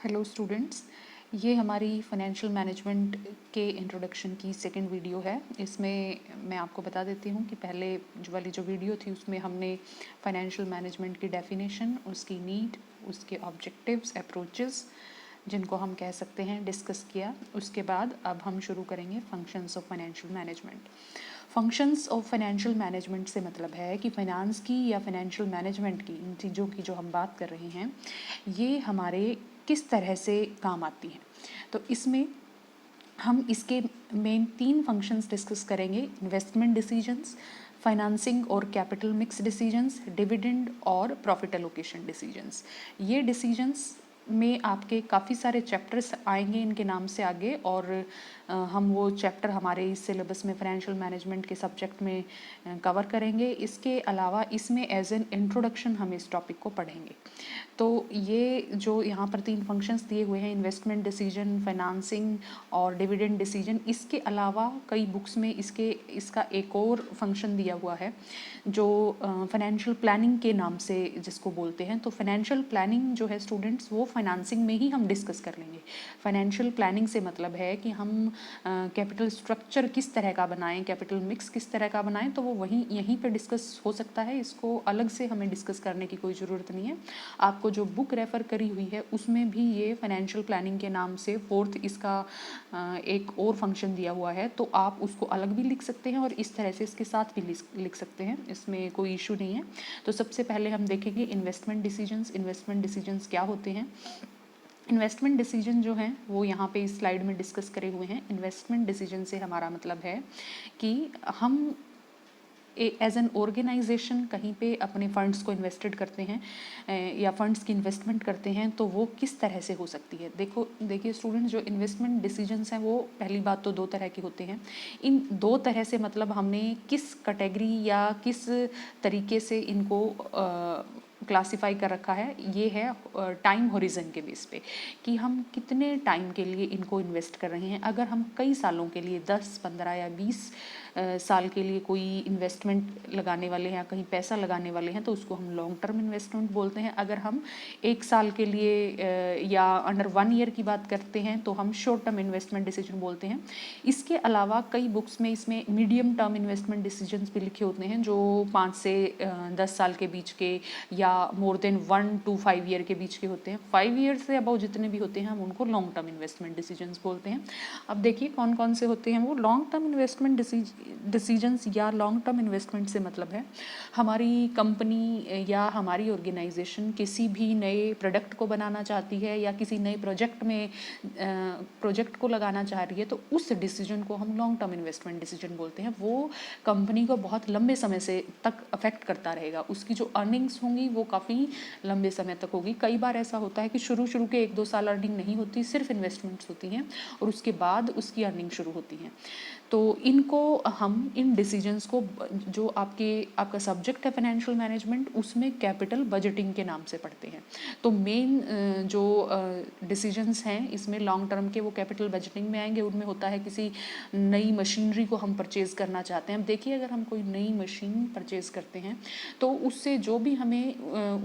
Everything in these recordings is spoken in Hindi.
हेलो स्टूडेंट्स, ये हमारी फाइनेंशियल मैनेजमेंट के इंट्रोडक्शन की सेकंड वीडियो है। इसमें मैं आपको बता देती हूँ कि पहले वाली जो वीडियो थी उसमें हमने फाइनेंशियल मैनेजमेंट की डेफिनेशन, उसकी नीड, उसके ऑब्जेक्टिव्स, अप्रोचेस जिनको हम कह सकते हैं, डिस्कस किया। उसके बाद अब हम शुरू करेंगे functions of financial management. Functions of financial management से मतलब है कि फाइनेंस की या फाइनेंशियल मैनेजमेंट की, इन चीज़ों की जो हम बात कर रहे हैं, ये हमारे किस तरह से काम आती हैं। तो इसमें हम इसके मेन 3 फंक्शंस डिस्कस करेंगे: इन्वेस्टमेंट डिसीजंस, फाइनेंसिंग और कैपिटल मिक्स डिसीजंस, डिविडेंड और प्रॉफिट एलोकेशन डिसीजंस। ये डिसीजंस में आपके काफ़ी सारे चैप्टर्स आएंगे इनके नाम से आगे, और हम वो चैप्टर हमारे इस सिलेबस में फाइनेंशियल मैनेजमेंट के सब्जेक्ट में कवर करेंगे। इसके अलावा इसमें एज एन इंट्रोडक्शन हम इस टॉपिक को पढ़ेंगे। तो ये जो यहाँ पर 3 फंक्शंस दिए हुए हैं, इन्वेस्टमेंट डिसीजन, फाइनेंसिंग और डिविडेंड डिसीजन, इसके अलावा कई बुक्स में इसका एक और फंक्शन दिया हुआ है जो फाइनेंशियल प्लानिंग के नाम से जिसको बोलते हैं। तो फाइनेंशियल प्लानिंग जो है स्टूडेंट्स, वो फाइनेंसिंग में ही हम डिस्कस कर लेंगे। फाइनेंशियल प्लानिंग से मतलब है कि हम कैपिटल स्ट्रक्चर किस तरह का बनाएं, कैपिटल मिक्स किस तरह का बनाएं, तो वो यहीं पे डिस्कस हो सकता है। इसको अलग से हमें डिस्कस करने की कोई ज़रूरत नहीं है। आपको जो बुक रेफ़र करी हुई है उसमें भी ये फाइनेंशियल प्लानिंग के नाम से फोर्थ इसका एक और फंक्शन दिया हुआ है, तो आप उसको अलग भी लिख सकते हैं और इस तरह से इसके साथ भी लिख सकते हैं, इसमें कोई इशू नहीं है। तो सबसे पहले हम देखेंगे इन्वेस्टमेंट डिसीजंस। इन्वेस्टमेंट डिसीजंस क्या होते हैं? इन्वेस्टमेंट डिसीजन जो हैं वो यहाँ पे इस स्लाइड में डिस्कस करे हुए हैं। इन्वेस्टमेंट डिसीजन से हमारा मतलब है कि हम एज एन ऑर्गेनाइजेशन कहीं पे अपने फंड्स को इन्वेस्टेड करते हैं या फंड्स की इन्वेस्टमेंट करते हैं, तो वो किस तरह से हो सकती है। देखिए स्टूडेंट, जो इन्वेस्टमेंट डिसीजंस हैं वो पहली बात तो 2 तरह के होते हैं। इन 2 तरह से मतलब हमने किस कैटेगरी या किस तरीके से इनको क्लासिफाई कर रखा है, ये है टाइम होरिजन के बेस पे कि हम कितने टाइम के लिए इनको इन्वेस्ट कर रहे हैं। अगर हम कई सालों के लिए 10, 15 या 20 साल के लिए कोई इन्वेस्टमेंट लगाने वाले हैं या कहीं पैसा लगाने वाले हैं, तो उसको हम लॉन्ग टर्म इन्वेस्टमेंट बोलते हैं। अगर हम 1 साल के लिए या अंडर 1 ईयर की बात करते हैं तो हम शॉर्ट टर्म इन्वेस्टमेंट डिसीजन बोलते हैं। इसके अलावा कई बुक्स में इसमें मीडियम टर्म इन्वेस्टमेंट डिसीजंस भी लिखे होते हैं, जो 5 से 10 साल के बीच के या मोर देन 1 to 5 ईयर के बीच के होते हैं। 5 ईयर से अबव जितने भी होते हैं हम उनको लॉन्ग टर्म इन्वेस्टमेंट डिसीजंस बोलते हैं। अब देखिए कौन कौन से होते हैं वो लॉन्ग टर्म इन्वेस्टमेंट डिसीजंस या लॉन्ग टर्म इन्वेस्टमेंट से मतलब है हमारी कंपनी या हमारी ऑर्गेनाइजेशन किसी भी नए प्रोडक्ट को बनाना चाहती है या किसी नए प्रोजेक्ट में प्रोजेक्ट को लगाना चाह रही है, तो उस डिसीजन को हम लॉन्ग टर्म इन्वेस्टमेंट डिसीजन बोलते हैं। वो कंपनी को बहुत लंबे समय से तक अफेक्ट करता रहेगा, उसकी जो अर्निंग्स होंगी वो काफ़ी लंबे समय तक होगी। कई बार ऐसा होता है कि शुरू के 1-2 साल अर्निंग नहीं होती, सिर्फ इन्वेस्टमेंट्स होती हैं और उसके बाद उसकी अर्निंग शुरू होती हैं। तो इनको हम इन डिसीजंस को, जो आपका सब्जेक्ट है फाइनेंशियल मैनेजमेंट, उसमें कैपिटल बजटिंग के नाम से पढ़ते हैं। तो मेन जो डिसीजंस हैं इसमें लॉन्ग टर्म के वो कैपिटल बजटिंग में आएंगे। उनमें होता है किसी नई मशीनरी को हम परचेज़ करना चाहते हैं। अब देखिए, अगर हम कोई नई मशीन परचेज़ करते हैं तो उससे जो भी हमें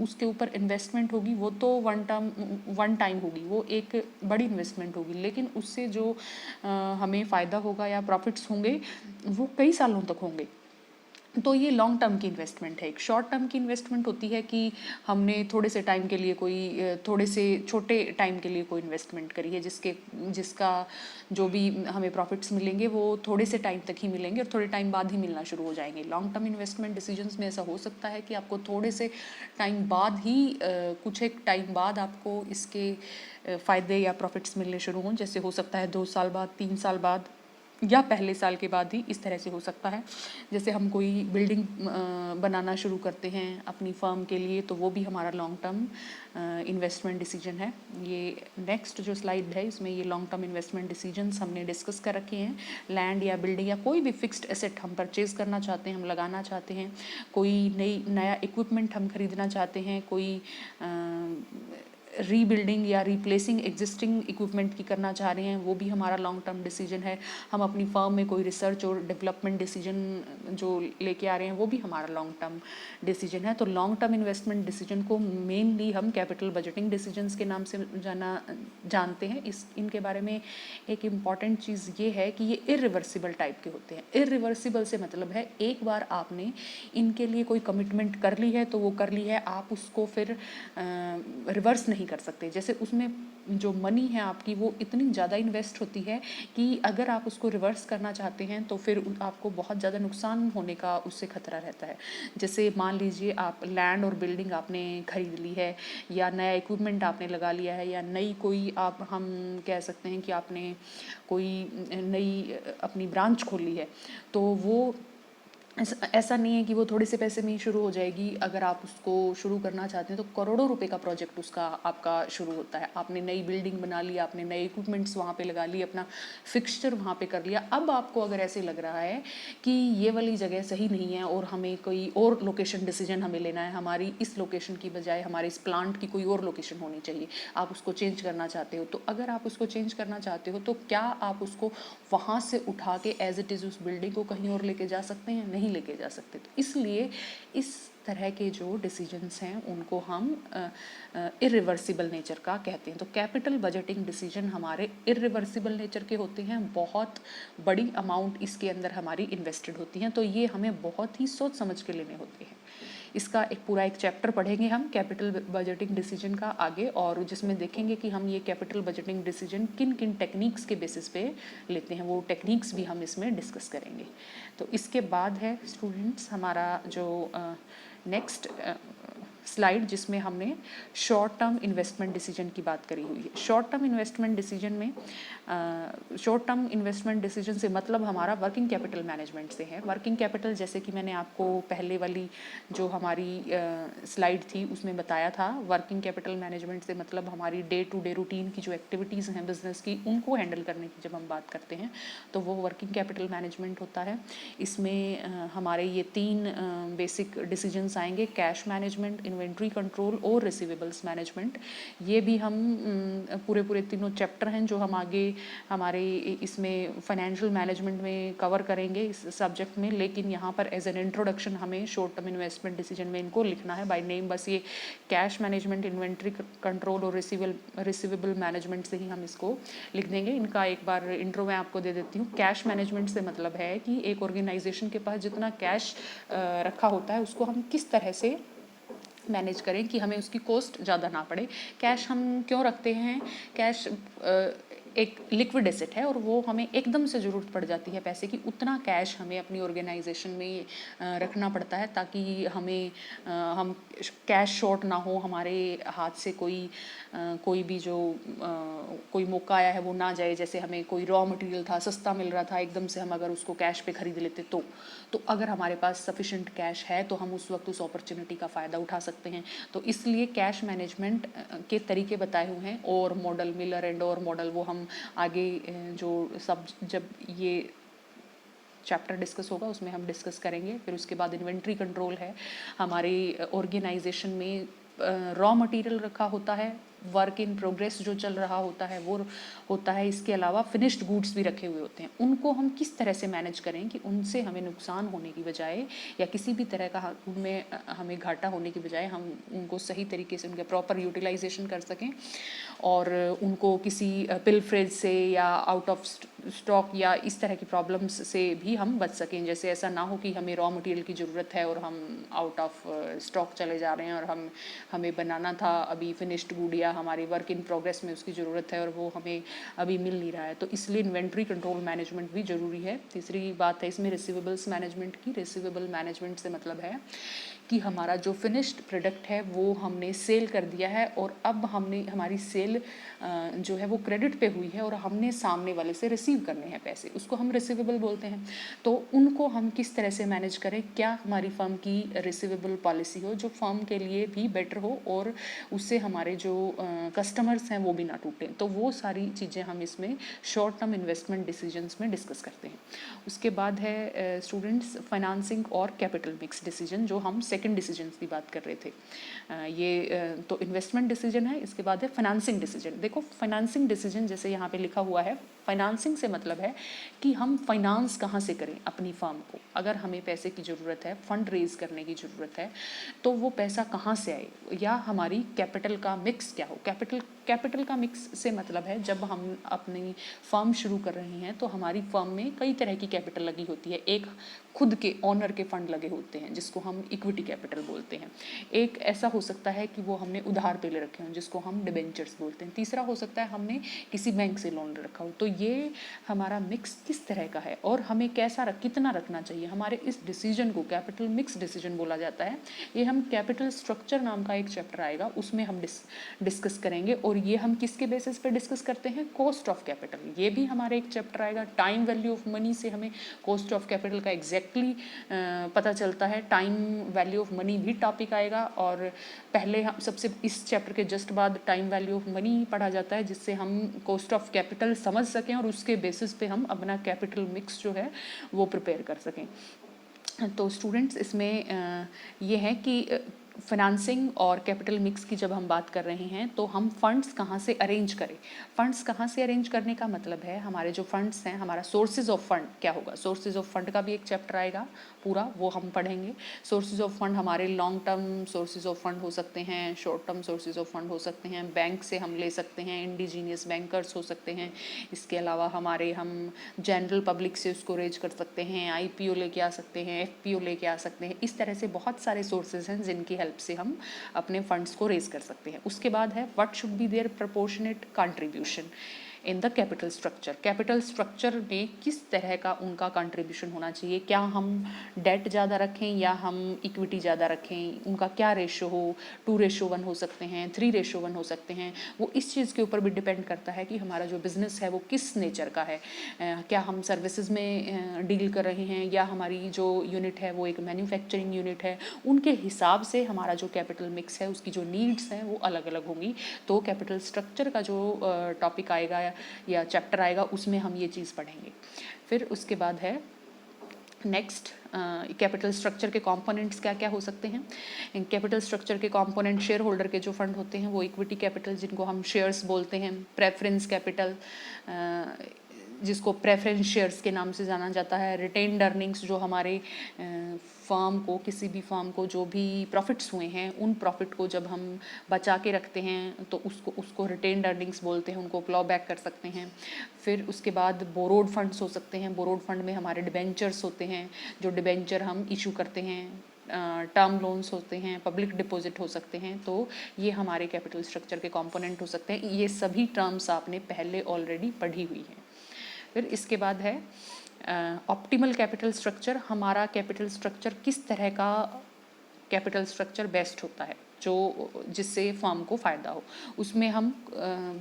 उसके ऊपर इन्वेस्टमेंट होगी वो तो वन टाइम होगी, वो एक बड़ी इन्वेस्टमेंट होगी, लेकिन उससे जो हमें फ़ायदा होगा या प्रॉफिट्स होंगे वो कई सालों तक होंगे। तो ये लॉन्ग टर्म की इन्वेस्टमेंट है। एक शॉर्ट टर्म की इन्वेस्टमेंट होती है कि हमने थोड़े से टाइम के लिए थोड़े से छोटे टाइम के लिए कोई इन्वेस्टमेंट करी है, जिसका जो भी हमें प्रॉफिट्स मिलेंगे वो थोड़े से टाइम तक ही मिलेंगे और थोड़े टाइम बाद ही मिलना शुरू हो जाएंगे। लॉन्ग टर्म इन्वेस्टमेंट डिसीजंस में ऐसा हो सकता है कि आपको थोड़े से टाइम बाद ही कुछ एक टाइम बाद आपको इसके फ़ायदे या प्रॉफिट्स मिलने शुरू हों। जैसे हो सकता है 2 साल बाद, 3 साल बाद या पहले साल के बाद ही, इस तरह से हो सकता है। जैसे हम कोई बिल्डिंग बनाना शुरू करते हैं अपनी फर्म के लिए, तो वो भी हमारा लॉन्ग टर्म इन्वेस्टमेंट डिसीजन है। ये नेक्स्ट जो स्लाइड है इसमें ये लॉन्ग टर्म इन्वेस्टमेंट डिसीजंस हमने डिस्कस कर रखे हैं। लैंड या बिल्डिंग या कोई भी फिक्स्ड एसेट हम परचेज़ करना चाहते हैं, हम लगाना चाहते हैं, कोई नया इक्विपमेंट हम खरीदना चाहते हैं, कोई रीबिल्डिंग या रिप्लेसिंग एग्जिस्टिंग इक्विपमेंट की करना चाह रहे हैं, वो भी हमारा लॉन्ग टर्म डिसीजन है। हम अपनी फर्म में कोई रिसर्च और डेवलपमेंट डिसीजन जो लेके आ रहे हैं वो भी हमारा लॉन्ग टर्म डिसीजन है। तो लॉन्ग टर्म इन्वेस्टमेंट डिसीजन को मेनली हम कैपिटल बजटिंग डिसीजंस के नाम से जानते हैं। इनके बारे में एक इम्पॉर्टेंट चीज़ ये है कि ये इरिवर्सिबल टाइप के होते हैं। इरिवर्सिबल से मतलब है एक बार आपने इनके लिए कोई कमिटमेंट कर ली है तो वो कर ली है, आप उसको फिर रिवर्स नहीं कर सकते। जैसे उसमें जो मनी है आपकी वो इतनी ज़्यादा इन्वेस्ट होती है कि अगर आप उसको रिवर्स करना चाहते हैं तो फिर आपको बहुत ज़्यादा नुकसान होने का उससे खतरा रहता है। जैसे मान लीजिए आप लैंड और बिल्डिंग आपने खरीद ली है, या नया इक्विपमेंट आपने लगा लिया है, या नई कोई आप हम कह सकते हैं कि आपने कोई नई अपनी ब्रांच खोल ली है, तो वो ऐसा नहीं है कि वो थोड़े से पैसे में ही शुरू हो जाएगी। अगर आप उसको शुरू करना चाहते हैं तो करोड़ों रुपए का प्रोजेक्ट उसका आपका शुरू होता है। आपने नई बिल्डिंग बना ली, आपने नए इक्विपमेंट्स वहाँ पे लगा लिए, अपना फिक्सचर वहाँ पे कर लिया। अब आपको अगर ऐसे लग रहा है कि ये वाली जगह सही नहीं है और हमें कोई और लोकेशन डिसीजन हमें लेना है, हमारी इस लोकेशन की बजाय हमारे इस प्लांट की कोई और लोकेशन होनी चाहिए, आप उसको चेंज करना चाहते हो, तो अगर आप उसको चेंज करना चाहते हो तो क्या आप उसको वहाँ से उठा के एज इट इज़ उस बिल्डिंग को कहीं और लेके जा सकते हैं? नहीं लेके जा सकते। तो इसलिए इस तरह के जो डिसीजंस हैं उनको हम इरिवर्सिबल नेचर का कहते हैं। तो कैपिटल बजटिंग डिसीजन हमारे इरिवर्सिबल नेचर के होते हैं, बहुत बड़ी अमाउंट इसके अंदर हमारी इन्वेस्टेड होती हैं, तो ये हमें बहुत ही सोच समझ के लेने होते हैं। इसका एक पूरा एक चैप्टर पढ़ेंगे हम कैपिटल बजटिंग डिसीजन का आगे, और जिसमें देखेंगे कि हम ये कैपिटल बजटिंग डिसीजन किन किन टेक्निक्स के बेसिस पे लेते हैं, वो टेक्निक्स भी हम इसमें डिस्कस करेंगे। तो इसके बाद है स्टूडेंट्स हमारा जो नेक्स्ट स्लाइड, जिसमें हमने शॉर्ट टर्म इन्वेस्टमेंट डिसीजन की बात करी हुई है। शॉर्ट टर्म इन्वेस्टमेंट डिसीजन में शॉर्ट टर्म इन्वेस्टमेंट डिसीजन से मतलब हमारा वर्किंग कैपिटल मैनेजमेंट से है। वर्किंग कैपिटल जैसे कि मैंने आपको पहले वाली जो हमारी स्लाइड थी उसमें बताया था, वर्किंग कैपिटल मैनेजमेंट से मतलब हमारी डे टू डे रूटीन की जो एक्टिविटीज़ हैं बिजनेस की, उनको हैंडल करने की जब हम बात करते हैं तो वो वर्किंग कैपिटल मैनेजमेंट होता है। इसमें हमारे ये 3 बेसिक डिसीजंस आएंगे, कैश मैनेजमेंट, इन्वेंट्री कंट्रोल और रिसीवेबल्स मैनेजमेंट। ये भी हम पूरे तीनों चैप्टर हैं जो हम आगे हमारे इसमें फाइनेंशियल मैनेजमेंट में कवर करेंगे इस सब्जेक्ट में, लेकिन यहाँ पर एज एन इंट्रोडक्शन हमें शॉर्ट टर्म इन्वेस्टमेंट डिसीजन में इनको लिखना है बाय नेम। बस ये कैश मैनेजमेंट, इन्वेंट्री कंट्रोल और रिसीवेबल मैनेजमेंट से ही हम इसको लिख देंगे। इनका एक बार इंट्रो मैं आपको दे देती हूँ। कैश मैनेजमेंट से मतलब है कि एक ऑर्गेनाइजेशन के पास जितना कैश रखा होता है उसको हम किस तरह से मैनेज करें कि हमें उसकी कॉस्ट ज़्यादा ना पड़े। कैश हम क्यों रखते हैं? कैश एक लिक्विड एसेट है और वो हमें एकदम से ज़रूरत पड़ जाती है पैसे की, उतना कैश हमें अपनी ऑर्गेनाइजेशन में रखना पड़ता है ताकि हमें हम कैश शॉर्ट ना हो, हमारे हाथ से कोई भी जो कोई मौका आया है वो ना जाए। जैसे हमें कोई रॉ मटेरियल था, सस्ता मिल रहा था, एकदम से हम अगर उसको कैश पे खरीद लेते तो अगर हमारे पास सफिशिएंट कैश है तो हम उस वक्त उस अपॉर्चुनिटी का फ़ायदा उठा सकते हैं। तो इसलिए कैश मैनेजमेंट के तरीके बताए हुए हैं, और मॉडल, मिलर एंड और मॉडल, वो हम आगे जो सब जब ये चैप्टर डिस्कस होगा उसमें हम डिस्कस करेंगे। फिर उसके बाद इन्वेंट्री कंट्रोल है। हमारी ऑर्गेनाइजेशन में रॉ मटेरियल रखा होता है, वर्क इन प्रोग्रेस जो चल रहा होता है वो होता है, इसके अलावा फिनिश्ड गुड्स भी रखे हुए होते हैं। उनको हम किस तरह से मैनेज करें कि उनसे हमें नुकसान होने की बजाय या किसी भी तरह का उनमें हमें घाटा होने की बजाय हम उनको सही तरीके से उनके प्रॉपर यूटिलाइजेशन कर सकें, और उनको किसी पिलफ्रेज से या आउट ऑफ स्टॉक या इस तरह की प्रॉब्लम्स से भी हम बच सकें। जैसे ऐसा ना हो कि हमें रॉ मटेरियल की ज़रूरत है और हम आउट ऑफ स्टॉक चले जा रहे हैं, और हमें बनाना था अभी फिनिश्ड गुड या हमारी वर्क इन प्रोग्रेस में उसकी ज़रूरत है और वो हमें अभी मिल नहीं रहा है। तो इसलिए इन्वेंट्री कंट्रोल मैनेजमेंट भी ज़रूरी है। तीसरी बात है इसमें रिसीवेबल्स मैनेजमेंट की। रिसीवेबल मैनेजमेंट से मतलब है कि हमारा जो फिनिश्ड प्रोडक्ट है वो हमने सेल कर दिया है और अब हमारी सेल जो है वो क्रेडिट पे हुई है और हमने सामने वाले से रिसीव करने हैं पैसे, उसको हम रिसीवेबल बोलते हैं। तो उनको हम किस तरह से मैनेज करें, क्या हमारी फर्म की रिसीवेबल पॉलिसी हो जो फर्म के लिए भी बेटर हो और उससे हमारे जो कस्टमर्स हैं वो भी ना टूटें। तो वो सारी चीज़ें हम इसमें शॉर्ट टर्म इन्वेस्टमेंट डिसीजंस में डिस्कस करते हैं। उसके बाद है स्टूडेंट्स फाइनेंसिंग और कैपिटल मिक्स डिसीजन, जो हम सेकंड डिसीजंस की बात कर रहे थे। तो इन्वेस्टमेंट डिसीजन है, इसके बाद है फाइनेंसिंग डिसीजन। देखो फाइनेंसिंग डिसीजन जैसे यहाँ पे लिखा हुआ है, फाइनेंसिंग से मतलब है कि हम फाइनेंस कहाँ से करें अपनी फर्म को। अगर हमें पैसे की ज़रूरत है, फंड रेज करने की ज़रूरत है, तो वो पैसा कहाँ से आए, या हमारी कैपिटल का मिक्स क्या हो। कैपिटल का मिक्स से मतलब है जब हम अपनी फर्म शुरू कर रहे हैं तो हमारी फर्म में कई तरह की कैपिटल लगी होती है। एक खुद के ऑनर के फंड लगे होते हैं जिसको हम इक्विटी कैपिटल बोलते हैं। एक ऐसा हो सकता है कि वो हमने उधार पे ले रखे हों जिसको हम डिबेंचर्स बोलते हैं। तीसरा हो सकता है हमने किसी बैंक से लोन ले रखा हो। तो ये हमारा मिक्स किस तरह का है और हमें कितना रखना चाहिए, हमारे इस डिसीजन को कैपिटल मिक्स डिसीजन बोला जाता है। ये हम कैपिटल स्ट्रक्चर नाम का एक चैप्टर आएगा, उसमें हम डिस्कस करेंगे। और ये हम किसके बेसिस पे डिस्कस करते हैं, कॉस्ट ऑफ कैपिटल। ये भी हमारे एक चैप्टर आएगा। टाइम वैल्यू ऑफ मनी से हमें कॉस्ट ऑफ कैपिटल का एग्जैक्टली पता चलता है। टाइम वैल्यू ऑफ मनी भी टॉपिक आएगा, और पहले हम सबसे इस चैप्टर के जस्ट बाद टाइम वैल्यू ऑफ मनी पढ़ा जाता है, जिससे हम कॉस्ट ऑफ कैपिटल समझ सकें और उसके बेसिस पे हम अपना कैपिटल मिक्स जो है वो प्रिपेयर कर सकें। तो स्टूडेंट्स इसमें ये है कि फाइनेंसिंग और कैपिटल मिक्स की जब हम बात कर रहे हैं तो हम फंड्स कहाँ से अरेंज करें। फंड्स कहाँ से अरेंज करने का मतलब है हमारे जो फंड्स हैं, हमारा सोर्सेज ऑफ फंड क्या होगा। सोर्सेज ऑफ फंड का भी एक चैप्टर आएगा पूरा, वो हम पढ़ेंगे। सोर्सेज ऑफ फंड हमारे long term sources of fund हो सकते हैं, short term sources of fund हो सकते हैं, बैंक से हम ले सकते हैं, इंडिजीनियस बैंकर्स हो सकते हैं। इसके अलावा हम जनरल पब्लिक से उसको रेज कर सकते हैं, IPO लेके आ सकते हैं, FPO लेके आ सकते हैं। इस तरह से बहुत सारे सोर्सेज हैं जिनकी हेल्प से हम अपने फंड्स को रेज कर सकते हैं। उसके बाद है what should be their proportionate contribution in the capital structure. Capital structure में किस तरह का उनका कंट्रीब्यूशन होना चाहिए। क्या हम डेट ज़्यादा रखें या हम इक्विटी ज़्यादा रखें, उनका क्या रेशो हो। 2:1 हो सकते हैं, 3:1 हो सकते हैं। वो इस चीज़ के ऊपर भी डिपेंड करता है कि हमारा जो बिज़नेस है वो किस नेचर का है। क्या हम सर्विसेज में डील कर रहे हैं या हमारी जो यूनिट है वो एक मैन्युफैक्चरिंग यूनिट है। उनके हिसाब से हमारा जो कैपिटल मिक्स है उसकी जो नीड्स हैं वो अलग अलग होंगी। तो कैपिटल स्ट्रक्चर का जो टॉपिक आएगा या चैप्टर आएगा उसमें हम ये चीज़ पढ़ेंगे। फिर उसके बाद है नेक्स्ट कैपिटल स्ट्रक्चर के कंपोनेंट्स क्या क्या हो सकते हैं। कैपिटल स्ट्रक्चर के कंपोनेंट शेयर होल्डर के जो फंड होते हैं वो इक्विटी कैपिटल जिनको हम शेयर्स बोलते हैं, प्रेफरेंस कैपिटल जिसको प्रेफरेंस शेयर्स के नाम से जाना जाता है, रिटेन्ड अर्निंग्स जो हमारे फर्म को, किसी भी फर्म को जो भी प्रॉफिट्स हुए हैं उन प्रॉफिट को जब हम बचा के रखते हैं तो उसको रिटेन्ड अर्निंग्स बोलते हैं, उनको क्लॉ बैक कर सकते हैं। फिर उसके बाद बोरोड फंड्स हो सकते हैं। बोरोड फंड में हमारे डिबेंचर्स होते हैं, जो डिबेंचर हम इशू करते हैं, टर्म लोन्स होते हैं, पब्लिक डिपॉजिट हो सकते हैं। तो ये हमारे कैपिटल स्ट्रक्चर के कंपोनेंट हो सकते हैं। ये सभी टर्म्स आपने पहले ऑलरेडी पढ़ी हुई हैं। फिर इसके बाद है ऑप्टिमल कैपिटल स्ट्रक्चर। हमारा कैपिटल स्ट्रक्चर किस तरह का कैपिटल स्ट्रक्चर बेस्ट होता है जो जिससे फर्म को फ़ायदा हो। उसमें हम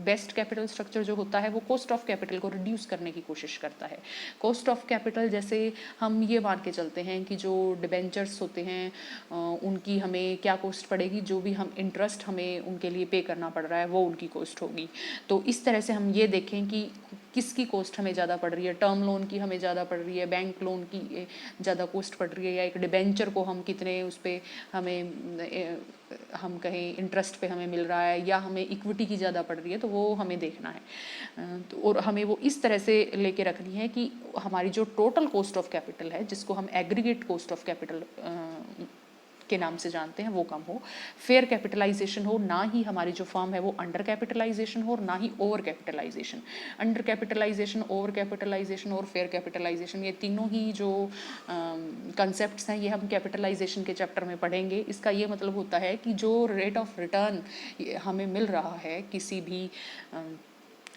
बेस्ट कैपिटल स्ट्रक्चर जो होता है वो कॉस्ट ऑफ कैपिटल को रिड्यूस करने की कोशिश करता है। कॉस्ट ऑफ कैपिटल जैसे हम ये मान के चलते हैं कि जो डिबेंचर्स होते हैं उनकी हमें क्या कॉस्ट पड़ेगी, जो भी हम इंटरेस्ट हमें उनके लिए पे करना पड़ रहा है वो उनकी कॉस्ट होगी। तो इस तरह से हम ये देखें कि किसकी कॉस्ट हमें ज़्यादा पड़ रही है, टर्म लोन की हमें ज़्यादा पड़ रही है, बैंक लोन की ज़्यादा कॉस्ट पड़ रही है, या एक डिबेंचर को हम कितने उस पर हमें हम कहें इंटरेस्ट पे हमें मिल रहा है, या हमें इक्विटी की ज़्यादा पड़ रही है। तो वो हमें देखना है। तो और हमें वो इस तरह से लेके रखनी है कि हमारी जो टोटल कॉस्ट ऑफ कैपिटल है, जिसको हम एग्रीगेट कॉस्ट ऑफ कैपिटल के नाम से जानते हैं, वो कम हो, फेयर कैपिटलाइजेशन हो, ना ही हमारी जो फर्म है वो अंडर कैपिटलाइजेशन हो और ना ही over capitalization. Under capitalization, over capitalization और फेयर कैपिटलाइजेशन, ये तीनों ही जो कंसेप्ट्स हैं ये हम कैपिटलाइजेशन के चैप्टर में पढ़ेंगे। इसका ये मतलब होता है कि जो रेट ऑफ रिटर्न हमें मिल रहा है किसी भी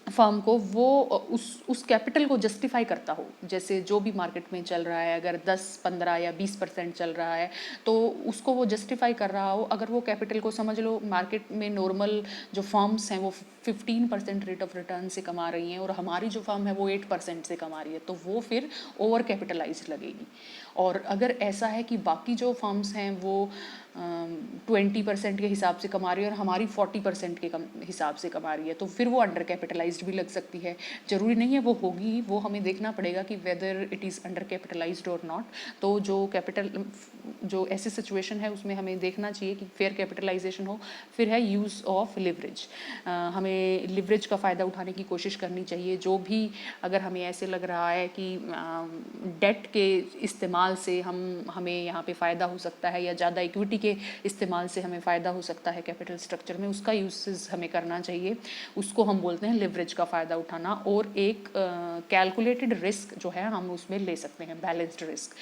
फर्म को, वो उस कैपिटल को जस्टिफाई करता हो। जैसे जो भी मार्केट में चल रहा है, अगर 10, 15 या 20% चल रहा है तो उसको वो जस्टिफाई कर रहा हो। अगर वो कैपिटल को समझ लो मार्केट में नॉर्मल जो फर्म्स हैं वो 15% रेट ऑफ रिटर्न से कमा रही हैं और हमारी जो फर्म है वो 8% से कमा रही है, तो वो फिर ओवर कैपिटलाइज्ड लगेगी। और अगर ऐसा है कि बाकी जो फर्म्स हैं वो 20% के हिसाब से कमा रही है और हमारी 40% के हिसाब से कमा रही है, तो फिर वो अंडर कैपिटलाइज्ड भी लग सकती है। ज़रूरी नहीं है वो होगी, वो हमें देखना पड़ेगा कि whether it is under capitalised और नॉट। तो जो ऐसी सिचुएशन है उसमें हमें देखना चाहिए कि फेयर कैपिटलाइजेशन हो। फिर है यूज़ ऑफ लिवरेज, हमें लिवरेज का फ़ायदा उठाने की कोशिश करनी चाहिए। जो भी अगर हमें ऐसे लग रहा है कि डेट के इस्तेमाल से हमें यहाँ पे फ़ायदा हो सकता है या ज़्यादा इक्विटी के इस्तेमाल से हमें फ़ायदा हो सकता है कैपिटल स्ट्रक्चर में, उसका यूसेस हमें करना चाहिए। उसको हम बोलते हैं लिवरेज का फ़ायदा उठाना। और एक कैलकुलेटेड रिस्क जो है हम उसमें ले सकते हैं, बैलेंस्ड रिस्क।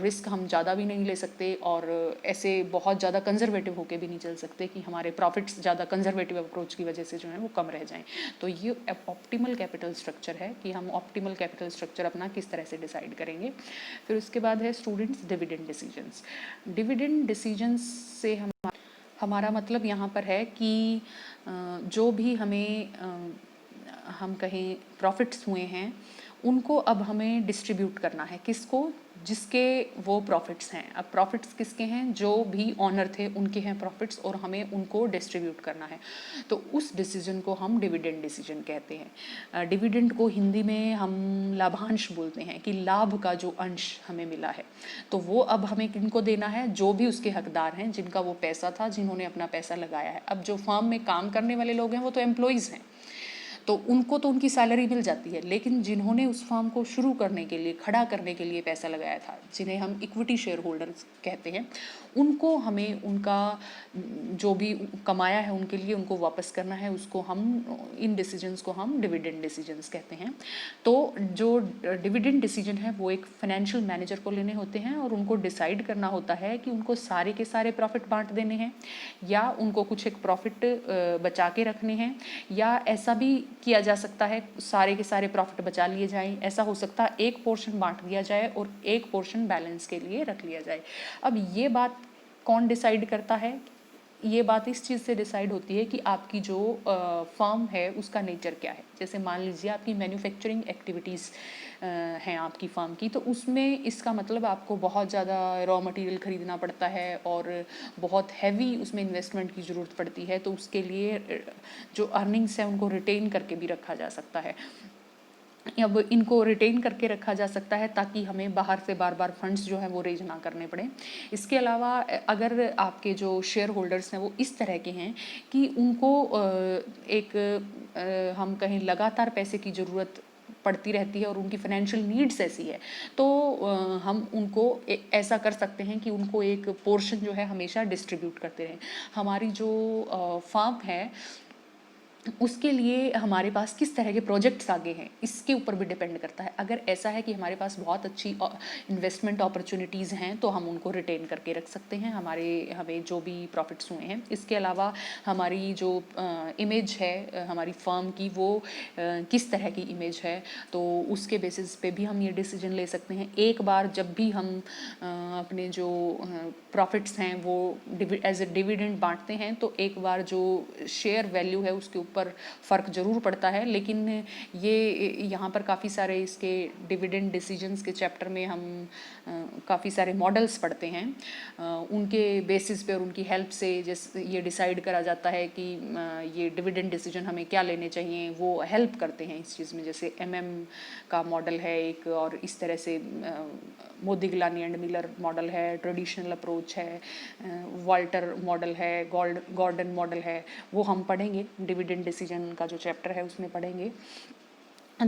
रिस्क हम ज़्यादा भी नहीं ले सकते और ऐसे बहुत ज़्यादा कंजर्वेटिव होके भी नहीं चल सकते कि हमारे प्रॉफिट्स ज़्यादा कंजर्वेटिव अप्रोच की वजह से जो है वो कम रह जाएं। तो ये ऑप्टिमल कैपिटल स्ट्रक्चर है कि हम ऑप्टिमल कैपिटल स्ट्रक्चर अपना किस तरह से डिसाइड करेंगे। फिर उसके बाद है students dividend decisions. Dividend decisions से हमारा मतलब यहाँ पर है कि जो भी हम कहें प्रॉफिट्स हुए हैं उनको अब हमें डिस्ट्रीब्यूट करना है। किसको? जिसके वो प्रॉफिट्स हैं। अब प्रॉफिट्स किसके हैं? जो भी ऑनर थे उनके हैं प्रॉफिट्स और हमें उनको डिस्ट्रीब्यूट करना है। तो उस डिसीजन को हम डिविडेंड डिसीजन कहते हैं। डिविडेंड को हिंदी में हम लाभांश बोलते हैं कि लाभ का जो अंश हमें मिला है, तो वो अब हमें किनको देना है? जो भी उसके हकदार हैं, जिनका वो पैसा था, जिन्होंने अपना पैसा लगाया है। अब जो फर्म में काम करने वाले लोग हैं वो तो एम्प्लॉइज़ हैं, तो उनको तो उनकी सैलरी मिल जाती है, लेकिन जिन्होंने उस फर्म को शुरू करने के लिए, खड़ा करने के लिए पैसा लगाया था, जिन्हें हम इक्विटी शेयर होल्डर्स कहते हैं, उनको हमें उनका जो भी कमाया है उनके लिए उनको वापस करना है। उसको हम इन डिसीजंस को हम डिविडेंड डिसीजंस कहते हैं। तो जो डिविडेंड डिसीजन है वो एक फाइनेंशियल मैनेजर को लेने होते हैं और उनको डिसाइड करना होता है कि उनको सारे के सारे प्रॉफिट बांट देने हैं या उनको कुछ एक प्रॉफिट बचा के रखने हैं, या ऐसा भी किया जा सकता है सारे के सारे प्रॉफिट बचा लिए जाएं। ऐसा हो सकता है एक पोर्शन बांट दिया जाए और एक पोर्शन बैलेंस के लिए रख लिया जाए। अब ये बात कौन डिसाइड करता है? ये बात इस चीज़ से डिसाइड होती है कि आपकी जो फर्म है उसका नेचर क्या है। जैसे मान लीजिए आपकी मैन्युफैक्चरिंग एक्टिविटीज़ हैं आपकी फर्म की, तो उसमें इसका मतलब आपको बहुत ज़्यादा रॉ मटेरियल ख़रीदना पड़ता है और बहुत हैवी उसमें इन्वेस्टमेंट की ज़रूरत पड़ती है। तो उसके लिए जो अर्निंग्स हैं उनको रिटेन करके भी रखा जा सकता है। अब इनको रिटेन करके रखा जा सकता है ताकि हमें बाहर से बार बार फंड्स जो हैं वो रेज ना करने पड़े। इसके अलावा अगर आपके जो शेयर होल्डर्स हैं वो इस तरह के हैं कि उनको हम कहें लगातार पैसे की ज़रूरत पड़ती रहती है और उनकी फाइनेंशियल नीड्स ऐसी है, तो हम उनको ऐसा कर सकते हैं कि उनको एक पोर्शन जो है हमेशा डिस्ट्रीब्यूट करते रहें। हमारी जो फर्म है उसके लिए हमारे पास किस तरह के प्रोजेक्ट्स आगे हैं इसके ऊपर भी डिपेंड करता है। अगर ऐसा है कि हमारे पास बहुत अच्छी इन्वेस्टमेंट अपॉर्चुनिटीज़ हैं तो हम उनको रिटेन करके रख सकते हैं, हमें जो भी प्रॉफिट्स हुए हैं। इसके अलावा हमारी जो इमेज है हमारी फर्म की, वो किस तरह की इमेज है, तो उसके बेसिस पे भी हम ये डिसीजन ले सकते हैं। एक बार जब भी हम अपने जो प्रॉफिट्स हैं वो एज ए डिविडेंड बांटते हैं तो एक बार जो शेयर वैल्यू है उसके ऊपर फ़र्क ज़रूर पड़ता है। लेकिन ये यहाँ पर काफ़ी सारे इसके डिविडेंड डिसीजंस के चैप्टर में हम काफ़ी सारे मॉडल्स पढ़ते हैं। उनके बेसिस पे और उनकी हेल्प से जैसे ये डिसाइड करा जाता है कि ये डिविडेंड डिसीजन हमें क्या लेने चाहिए, वो हेल्प करते हैं इस चीज़ में। जैसे का मॉडल है एक, और इस तरह से मोदिगलानी एंड मिलर मॉडल है, ट्रेडिशनल अप्रोच है, वाल्टर मॉडल है, गॉर्डन मॉडल है, वो हम पढ़ेंगे। डिविडेंड डिसीजन का जो चैप्टर है उसमें पढ़ेंगे।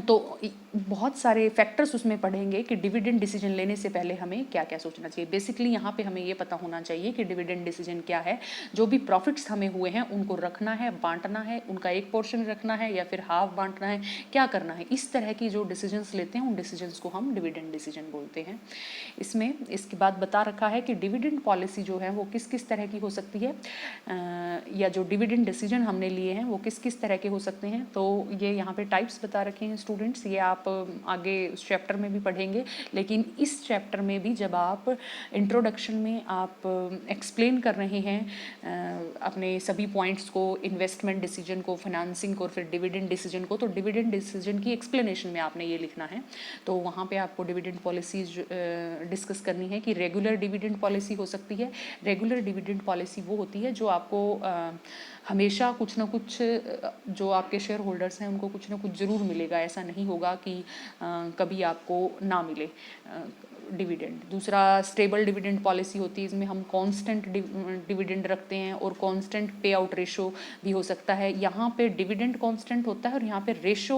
तो बहुत सारे फैक्टर्स उसमें पढ़ेंगे कि डिविडेंड डिसीजन लेने से पहले हमें क्या क्या सोचना चाहिए। बेसिकली यहाँ पे हमें ये पता होना चाहिए कि डिविडेंड डिसीजन क्या है। जो भी प्रॉफिट्स हमें हुए हैं उनको रखना है, बांटना है, उनका एक पोर्शन रखना है या फिर हाफ बांटना है, क्या करना है। इस तरह की जो डिसीजंस लेते हैं उन डिसीजंस को हम डिविडेंड डिसीजन बोलते हैं। इसमें इसके बाद बता रखा है कि डिविडेंड पॉलिसी जो है वो किस किस तरह की हो सकती है, या जो डिविडेंड डिसीजन हमने लिए हैं वो किस किस तरह के हो सकते हैं। तो ये यहाँ पे टाइप्स बता रखे हैं स्टूडेंट्स, ये आप आगे उस चैप्टर में भी पढ़ेंगे, लेकिन इस चैप्टर में भी जब आप इंट्रोडक्शन में आप एक्सप्लेन कर रहे हैं अपने सभी पॉइंट्स को, इन्वेस्टमेंट डिसीजन को, फाइनेंसिंग को और फिर डिविडेंड डिसीजन को, तो डिविडेंड डिसीजन की एक्सप्लेनेशन में आपने ये लिखना है। तो वहाँ पे आपको डिविडेंड पॉलिसीज डिस्कस करनी है कि रेगुलर डिविडेंड पॉलिसी हो सकती है। रेगुलर डिविडेंड पॉलिसी वो होती है जो आपको हमेशा कुछ ना कुछ जो आपके शेयर होल्डर्स हैं उनको कुछ ना कुछ ज़रूर मिलेगा, ऐसा नहीं होगा कि कभी आपको ना मिले डिविडेंड। दूसरा स्टेबल डिविडेंड पॉलिसी होती है, इसमें हम कांस्टेंट डिविडेंड रखते हैं और कांस्टेंट पे आउट रेशो भी हो सकता है। यहाँ पे डिविडेंड कांस्टेंट होता है और यहाँ पे रेशो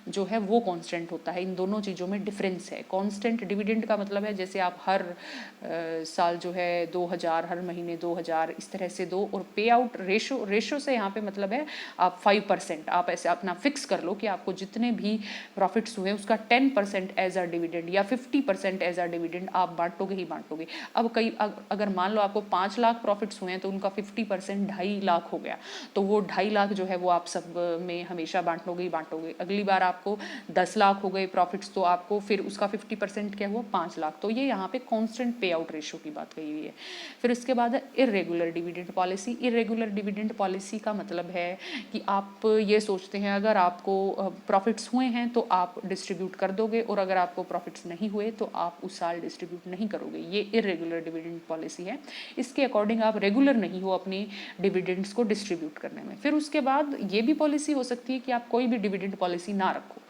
जो है वो कांस्टेंट होता है। इन दोनों चीज़ों में डिफरेंस है। कांस्टेंट डिविडेंड का मतलब है जैसे आप हर साल जो है 2000, हर महीने 2000 इस तरह से दो, और पे आउट रेशो से यहाँ पे मतलब है आप 5%, आप ऐसे अपना फिक्स कर लो कि आपको जितने भी प्रॉफिट्स हुए उसका 10% एज अ डिविडेंड या 50% एज अ डिविडेंड आप बांटोगे ही बांटोगे। अब अगर मान लो आपको 5 लाख प्रॉफिट्स हुए हैं तो उनका 50% 2.5 लाख हो गया, तो वो 2.5 लाख जो है वो आप सब में हमेशा बांटोगे ही बांटोगे। अगली बार आपको 10 लाख हो गए प्रॉफिट्स, तो आपको फिर उसका 50% क्या हुआ, 5 लाख। तो ये यहाँ पे कांस्टेंट पे आउट रेशो की बात कही हुई है। फिर उसके बाद है irregular dividend policy. Irregular dividend policy का मतलब है कि आप ये सोचते हैं अगर आपको प्रॉफिट्स हुए हैं तो आप डिस्ट्रीब्यूट कर दोगे, और अगर आपको प्रॉफिट्स नहीं हुए तो आप उस साल डिस्ट्रीब्यूट नहीं करोगे। ये इरेगुलर डिविडेंड पॉलिसी है। इसके अकॉर्डिंग आप रेगुलर नहीं हो अपनी डिविडेंड्स को डिस्ट्रीब्यूट करने में। फिर उसके बाद ये भी पॉलिसी हो सकती है कि आप कोई भी डिविडेंड पॉलिसी ना रखो।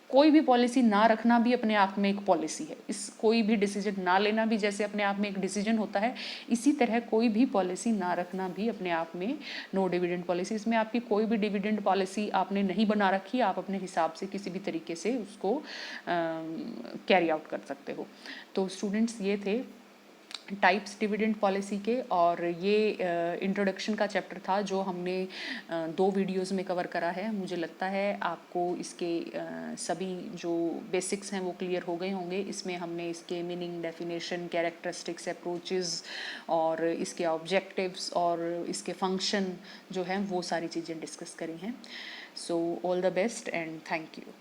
कोई भी पॉलिसी ना रखना भी अपने आप में एक पॉलिसी है। इस कोई भी डिसीजन ना लेना भी जैसे अपने आप में एक डिसीजन होता है, इसी तरह कोई भी पॉलिसी ना रखना भी अपने आप में नो डिविडेंड पॉलिसी। इसमें आपकी कोई भी डिविडेंड पॉलिसी आपने नहीं बना रखी, आप अपने हिसाब से किसी भी तरीके से उसको कैरी आउट कर सकते हो। तो स्टूडेंट्स ये थे टाइप्स डिविडेंड पॉलिसी के, और ये इंट्रोडक्शन का चैप्टर था जो हमने 2 वीडियोस में कवर करा है। मुझे लगता है आपको इसके सभी जो बेसिक्स हैं वो क्लियर हो गए होंगे। इसमें हमने इसके मीनिंग, डेफिनेशन, कैरेक्टरिस्टिक्स, अप्रोचेस और इसके ऑब्जेक्टिव्स और इसके फंक्शन जो हैं वो सारी चीज़ें डिस्कस करी हैं। So all the best and thank you.